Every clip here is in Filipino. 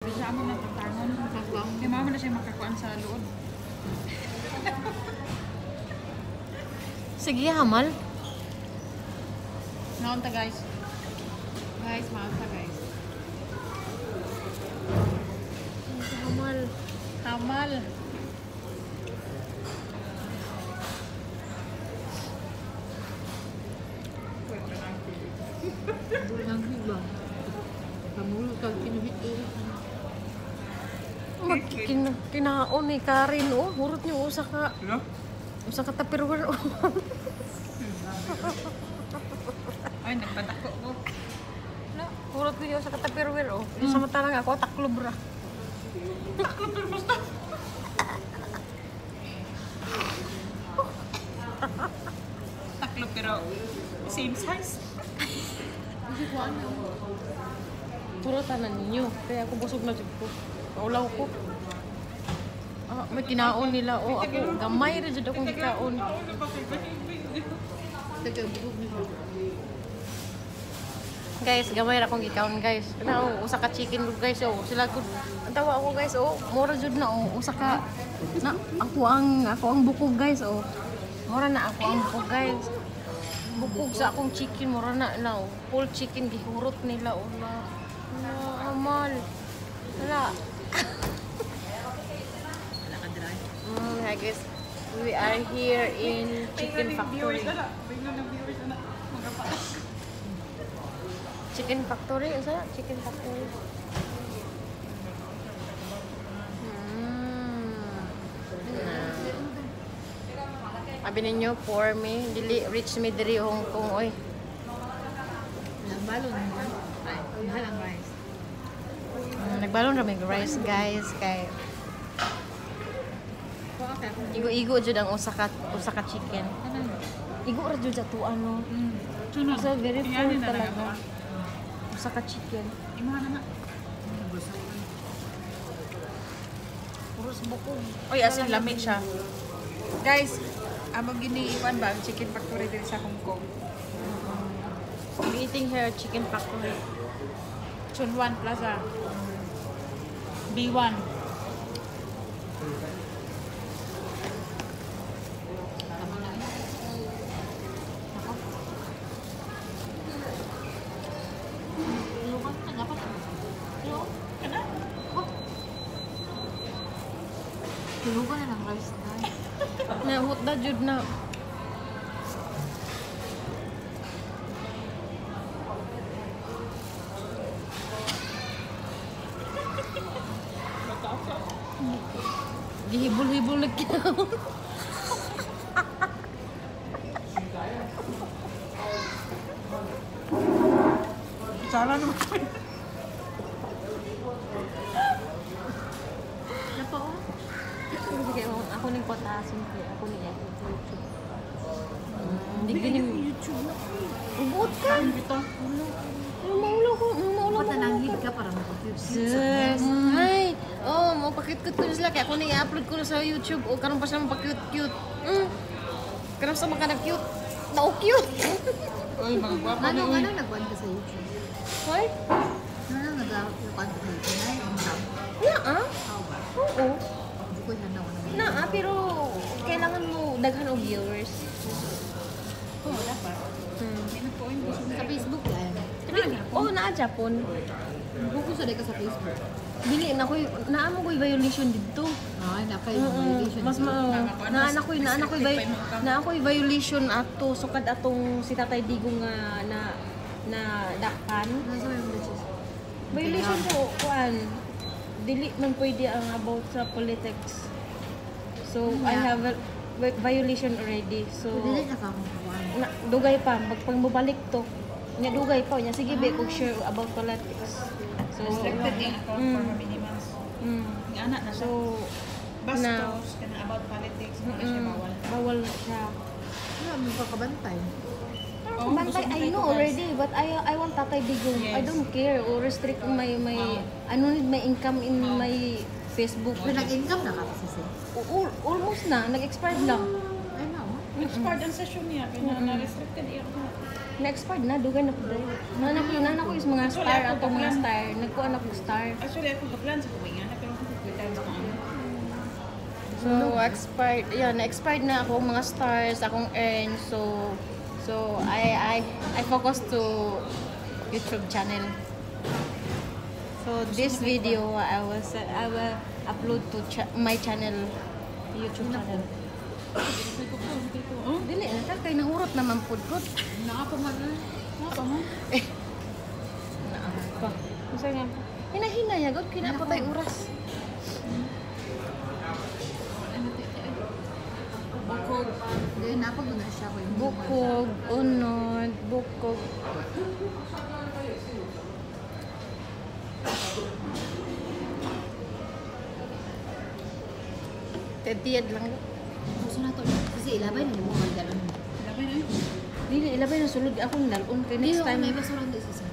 Bisa mo na tatangon. Kaya mama na siya makakuan sa loob. Sige, hamal. Naunta guys. Guys, maunta guys. Hamal. Hamal. Bulang hilang. Kamu kag kinuhit-uhit. Kinaon ni Karin, oh. Hurot niyo usa ka. Ano? Usa ka tupperware, oh. Ay, nagpadako ko. Hurot niyo usa ka tupperware, oh. Samantalang ako taklob ra. Taklob pero basta. Taklob pero same size. Hurotanan ninyo. Kaya ako busog na jud ko. Kaulaw ko. Ah, may kinaon nila. Oh, ako gamay ra jud akong gikaon. Guys, gamay ra akong gikaon, guys. Ano, usa ka chicken gud, guys. Oh, sila gud. Ang tawa ako, guys. Oh, mura jud na, oh. Usa ka na ako ang bukog, guys. Oh. Mura na ako ang bukog, guys. Bukog sa akong chicken, mura na oh. Full chicken gihurot nila, oh. Na amal. Wala. Hi guys, we are here in Chicken Factory. Chicken Factory, isa? Chicken Factory. Abi ninyo, pour me, dili reach me diri Hong Kong, oy. Nagbalon naman. Ay, halang rice. Nagbalon ra may rice, guys, kay igo-igo jud ang usa ka chicken. Igo ra jud ato ano. So very full talaga. Usa ka chicken. Imuha na na. Puro sa bukog. Oy, asin lamig siya. Guys, among giniiwan ba ang Chicken Factory din sa Hong Kong? I'm eating here Chicken Factory. Chunwan Plaza. B1. Tulugan na ng rice na. Nahut na jud na. Gihibol-hibol lagi. Sala naman. Sige, ako ning potassium kaya ako ni YouTube. Hindi gini YouTube. Ubot ka. Maulo ko. Patanangin ka para makapit. Yes. Ay, oh, mo pakit-kit ko sila kaya ako ni i-upload ko na sa YouTube o karon pa sila mapakute-cute. Karon sa mga na-cute. Na-cute. Oy, mga gwapa na. Ano nagwan ka sa YouTube? Hoy? Ano nagwan ka sa YouTube? Ay, ang tao. Naa? How ba? Oo. Hindi ko hanaw na. Naa, pero kailangan mo daghan og viewers. Oo, dapat. Hindi na po yung gusto. Sa Facebook yan. Oh, naa Japon. Buko sa ka sa Facebook. Dili na koy naamo koy violation didto. Ay, napay violation. Mas na ako'y violation ato sukad atong si Tatay Digong nga na dakpan. Nasa may mga Violation ko kuan. Dili man pwede ang about sa politics. So I have a violation already. So Dili na ka kung dugay pa pag mabalik to. Nya dugay pa nya sige be kog share about politics. So Restricted yung account for how many months. Yung anak na siya. So Bastos, kana about politics, wala siya bawal. bawal siya. Wala mo kakabantay. Oo, Bantay, gusto mo I tayo know guys. already, but I want Tatay Digong. I Yes. don't care or restrict my I don't need my income in my Facebook. Kung nag-income na ka kasi siya. Almost na, nag-expired lang. Ay, no. Expired ang session niya. Kaya na-restricted iya ko. Na-expired na, dugay na po dahil. Nanak ko is mga star, atong mga star. Nagkuhan ako star. Actually, ako kaplan sa kumingana. Pero good times ko ano. So, expired, yeah, na-expired na akong mga stars, akong earn. So I focus to YouTube channel. So, this video, I will upload to my channel, YouTube channel. Dili na ta kay nahurot naman pud ko. Nakapa man na. Nakapa mo? Pa. Usa nga. Hina-hina ya gud kinapatay oras. Bukog. Hindi, napag na siya ko yung Bukog, unod, bukog. Tediyad lang. Gusto na to. Kasi ilabay na mo ang galon. Labi na. Dili ilabay na sulod akong dalon kay next time. May basuran din siya.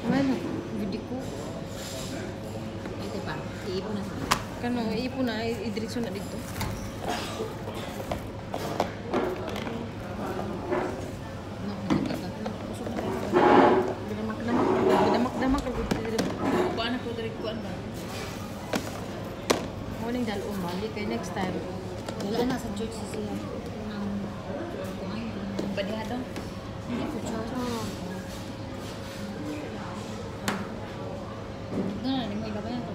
Man, gudi ko. Ito pa. Iipon na siya. Kanang ipo na idiretso na dito. Damak ako dito. Kuan ako direct kuan ba? Morning dalon bali kay next time. Wala na sa church siya. Badihado. Hindi po church. Na, ni mo ilabay na to.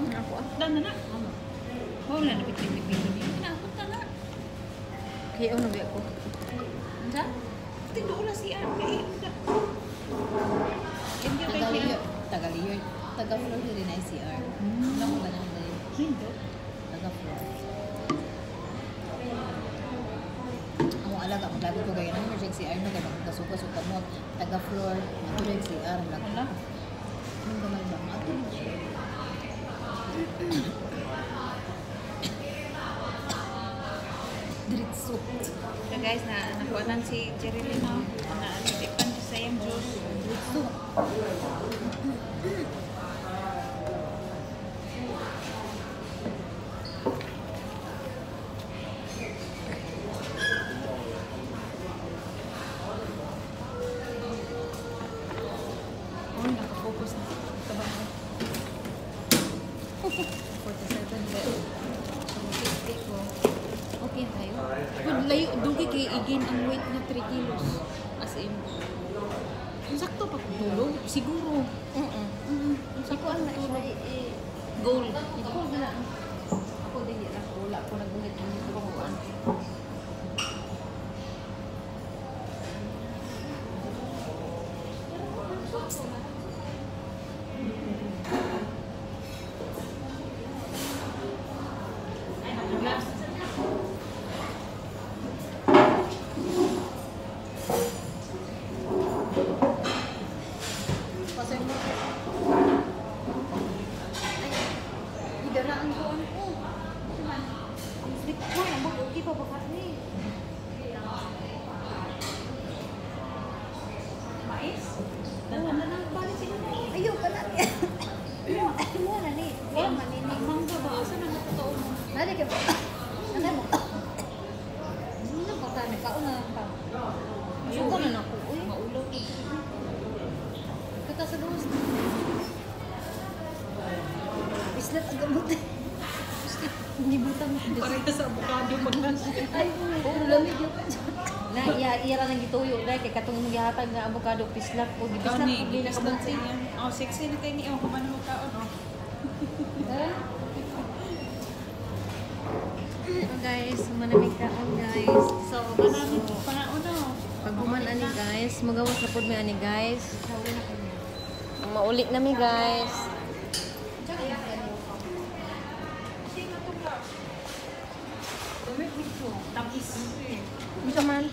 Ako ah. Dan na na. Wala na bitin-bitin. Napunta na. Kaya ano ba ako? Anda? Tindo na si Ate. Hindi ba siya? Taga-Liyor. Taga-Floor din na ICR. Wala ko ba naman dahil? Hindi. Taga-Floor. Ang alaga, maglagi ko kayo ng emergency CR na gano'n. Kasuka-suka mo. Taga-Floor. Matulog CR lang. Wala. Anong gamay ba? Matulog siya. Diretso. So guys, nakuha si Jerilyn na natipan sa yung juice. Diretso. Oh, nakafocus na. Tabaho. 47 bed. Okay na tayo. Kung layo, dugi kay igin ang weight na 3 kilos. As in. Sakto pa kung tulog. Siguro. Ako ang Goal. Ako na. Ako din lang. Wala ko nagulit ng pangkuan. Pasay mo. Idaraan ko ang ko. Sleep ko. Mabuti pa bakat ni. Mais? Dala na lang. Balik sila na. Ayaw ka na. Mo na ni. Wala maninig. Mangga ba? Asa na natotoo mo? Nali ka ba? Nanay mo. Ano ba ka? Nagkauna ka. Suka na ako. Uy. Maulaw. Kita sa luwas. Islat ang gamot. Hindi butang. Parita sa avocado magnas. Ay, lamig yun. Na iya ra nang gituyo dai kay katong gihatag nga avocado pislak o gipislak Kani, ko bilas gikas dati. yan. Oh, sexy na kayo ni Ewan. Kumano mo kaon, oh. So guys, manamig kaon guys. So, manamit panaon, oh. Pag human ani guys, magawas na pud mi ani guys. Sawi na kanya. Mauli na mi guys. Tapis. Unsa man?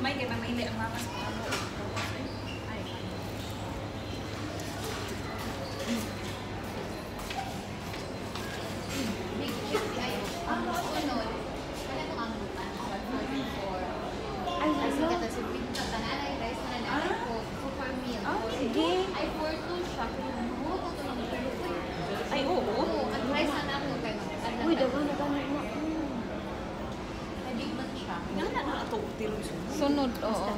May kaya mamili ang mga sa ano. Ay. Ay, sikat na si Pinto. Tanan ay rice na na. Super meal. Sige. Ay, for two siya. Oo, ito lang. Ay, oo. Oo, at rice na na ako kayo. Uy, dawa na kami mo. tirod sunod. Sunod, oo.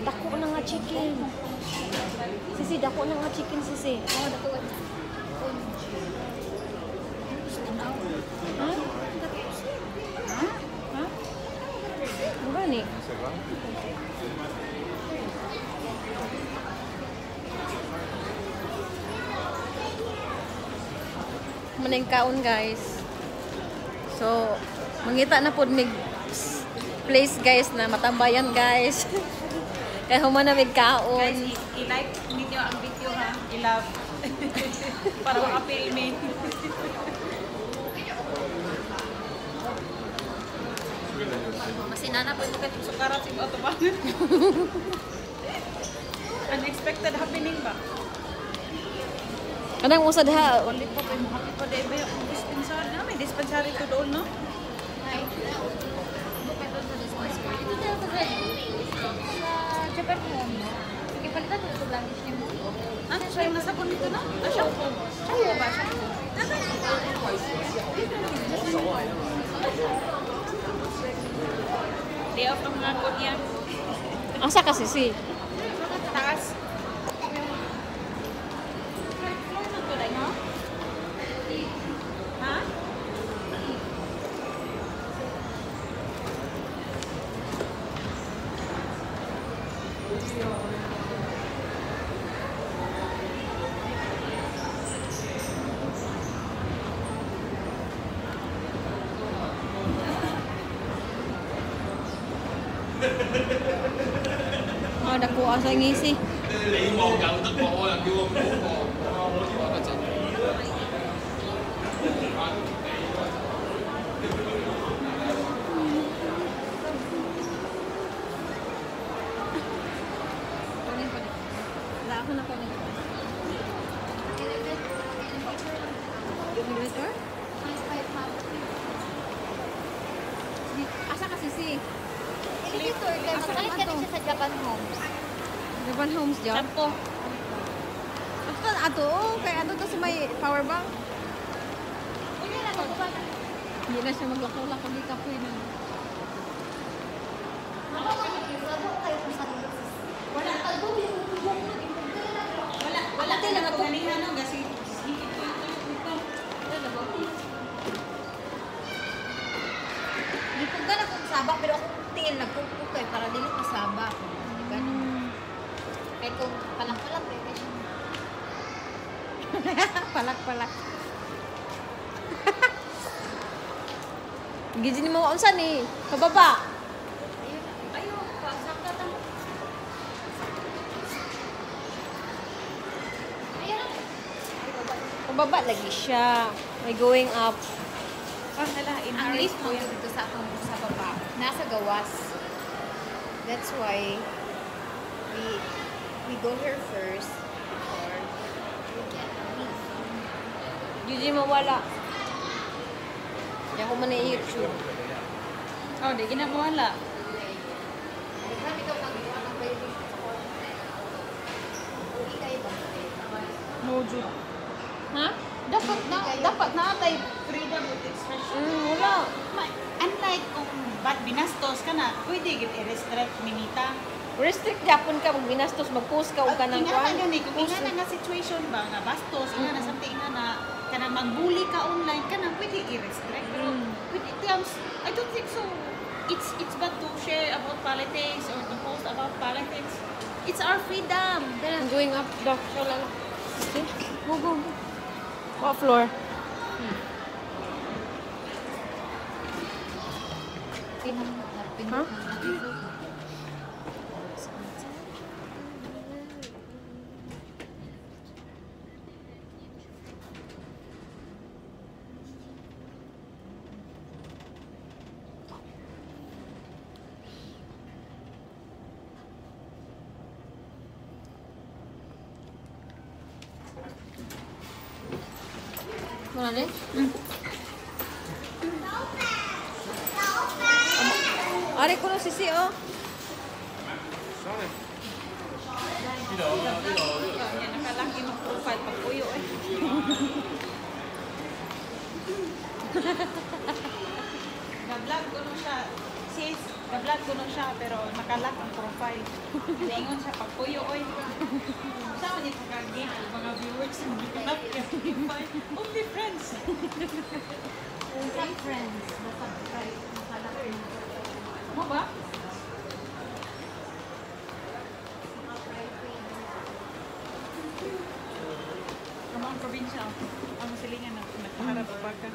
Dako na nga chicken. Sisi, dako na nga chicken, sisi. Oh, dako. Ha? Ha? Mura ni. Maning kaon guys. So, mangita na pod mig place guys na matambayan guys. Kaya human na mig kaon. Guys, i-like ninyo ang video ha. I-love. Para makapil me. Masinana po ito Bakit sukarat si Bato ba? Unexpected happening ba? Kanang usad ha. Ulit pa kayo makapit pa dahil ba yung dispensary na? May dispensary to doon, no? sa Japan Home. Sige, palitan ko sa blankish niyo. Ah, siya yung nasabon nito na? Ah, shampoo. Shampoo ba? Shampoo. Day off ang mga Korean. Asa ka sisi? Taas. Floor na to, dahil, no? Ha? Ah, dako asa ngisi. 你冇有得我，我又叫我唔好過，我呢個一陣。 Wala ako na ko nito. Elevator? Asa ka sisi? Elevator, kaya makalit ka din siya sa Japan Homes. Japan Homes job? Shampoo. Ato ato oh, kay ato to sa may power bank. Hindi lang ako ba? Hindi na siya maglako-lako di kapoy na. Labo kayo kung saan. Wala kalbo, Wala tayo na kanina, no? Kasi Di ko gana kung saba, pero ako tingin nagkukuk kayo para dili masaba. Ganun. Kahit kung palang-palang, pwede siya. Palak-palak. Gijin mo unsa ni? Kababa. Ayun, pasaka ta. Ayun. Kababa lagi siya. May going up. ah, hala, in Ang our lift mo dito sa akong sa baba, nasa gawas. That's why we go here first before we get leave. Gijin mo wala. Kaya ko man na YouTube. Oh, di ginawala. Marami daw nagawa ng baby sa kwarto. Hindi kayo ba? Mojo. Ha? Dapat na tay freedom of expression. Wala. Unlike kung ba't binastos ka na, pwede gid i-restrict minita. Restrict yapon ka pag binastos mag-post ka o ka ng Ingana kwan. gani, kung ingana nga situation ba nga bastos, ingana something na kana magbully ka online kana pwede i-restrict. Pero with it comes, I don't think so. It's bad to share about politics or to post about politics. It's our freedom. I'm going up daw. Siya lala. Okay. Go, go, go. What floor? Huh? Wala na Ari ko na sisi oh. Yan nakalaki ng profile pag puyo eh. Ga-vlog ko no siya. Sis, ga-vlog ko no siya pero nakalock ang profile. Naingon siya pagpuyo oy. Saan niya pagkagin ang mga viewers ng nakalock yung only friends. Some friends. Subscribe. Mo ba? Kamang probinsya. Ang silingan na nagpaharap pa ka.